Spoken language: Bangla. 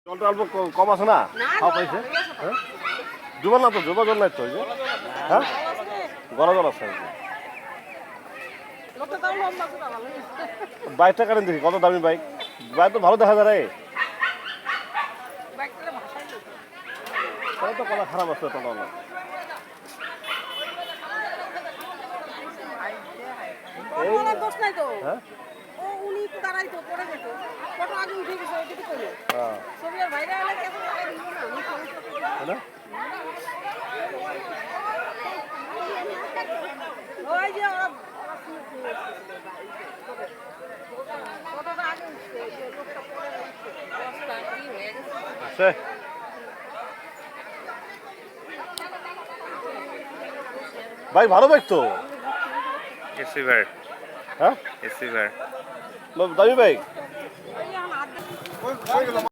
জলটা অল্প কম আছে না খাওয়া পাইছে হ্যাঁ ডুবার না তো ডুবার জল নাই তো ওই যে হ্যাঁ গলা জল আছে বাইকটা কারেন দেখি কত দামি বাইক বাইক তো ভালো দেখা যায় রে তাই তো কলা খারাপ আছে তো না হ্যাঁ উনি তো দাঁড়াই তো পড়ে যেত কত আগে উঠে গেছে ওই কিছু করে ছবি আর ভাইরা হলে কেমন লাগে দিব না আমি সমস্যা ওই যে ওরা কতটা আগে উঠছে যে লোকটা পড়ে উঠছে অবস্থা কি হয়ে গেছে ভাই ভালো বাইক তো এসি ভাই হ্যাঁ এসি ভাই দামি বাইক